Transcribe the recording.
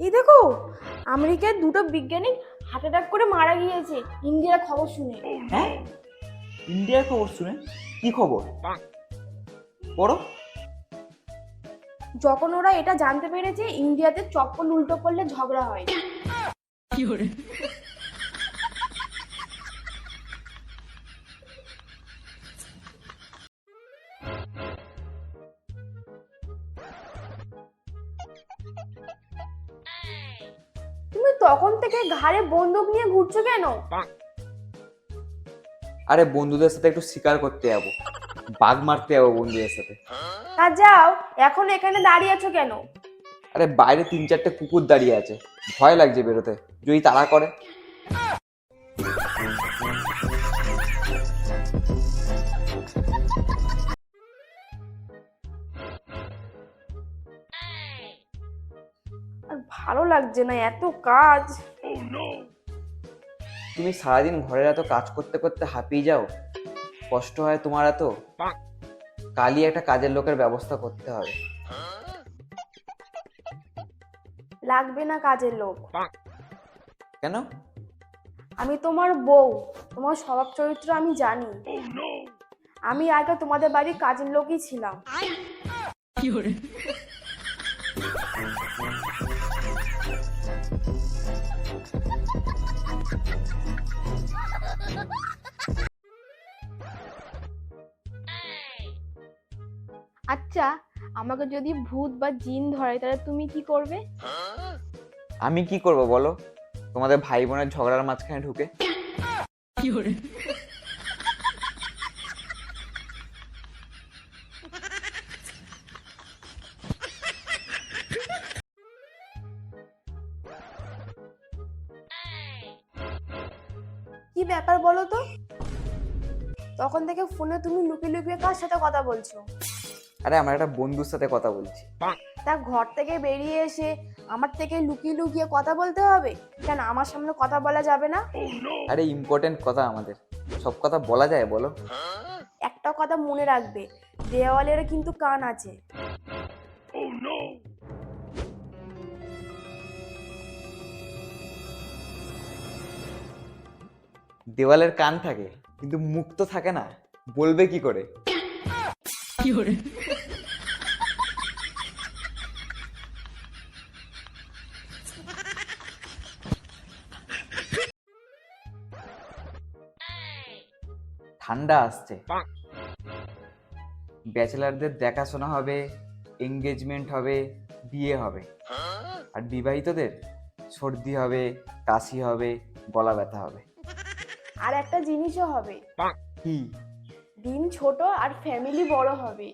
এই দেখো, আমেরিকার দুটো বিজ্ঞানী হার্ট অ্যাটাক করে মারা গিয়েছে ইন্ডিয়ার খবর শুনে। হ্যাঁ, ইন্ডিয়ার খবর শুনে? কি খবর পড়ো। যখন ওরা এটা জানতে পেরেছে ইন্ডিয়াতে চপ্পল উল্টো করলে ঝগড়া হয়। তুমি তখন থেকে ঘাড়ে বন্দুক নিয়ে ঘুরছো কেন? আরে বন্ধুদের সাথে একটু শিকার করতে যাবো, বাঘ মারতে যাবো বন্ধুদের সাথে। তা যাও, এখন এখানে দাঁড়িয়ে আছো কেন? আরে বাইরে 3-4টে কুকুর দাঁড়িয়ে আছে, ভয় লাগছে বেরোতে, যদি তাড়া করে। আর ভালো লাগছে না, এত কাজ। তুমি সারাদিন ঘরের এত কাজ করতে করতে হাঁপিয়ে যাও, কষ্ট হয় তোমার এত। কালই একটা কাজের লোকের ব্যবস্থা করতে হবে। লাগবে না কাজের লোক। কেন? আমি তোমার বউ, তোমার স্বভাব চরিত্র আমি জানি। আমি আগে তোমাদের বাড়ির কাজের লোকই ছিলাম। আচ্ছা, আমাকে যদি ভূত বা জিন ধরে তাহলে তুমি কি করবে? আমি কি করব বলো, তোমাদের ভাই বোনের ঝগড়ার মাঝখানে ঢুকে? কি ব্যাপার বলো তো? তখন থেকে ফোনে তুমি লুকিয়ে লুকিয়ে কার সাথে কথা বলছো? আরে আমার একটা বন্ধুর সাথে কথা বলছি। তা ঘর থেকে বেরিয়ে এসে আমার থেকে লুকিয়ে লুকিয়ে কথা বলতে হবে কেন? আমার সামনে কথা বলা যাবে না? আরে ইম্পর্টেন্ট কথা আমাদের, সব কথা বলা যায় বলো? একটা কথা মনে রাখবে, দেওয়ালেরও কিন্তু কান আছে। দেওয়ালের কান থাকে কিন্তু মুখ তো থাকে না, বলবে কি করে? ঠান্ডা আসছে, ব্যাচেলারদের দেখাশোনা হবে, এঙ্গেজমেন্ট হবে, বিয়ে হবে। আর বিবাহিতদের সর্দি হবে, কাশি হবে, গলা ব্যথা হবে। আর একটা জিনিসও হবে, কি? দিন ছোট আর ফ্যামিলি বড় হবে।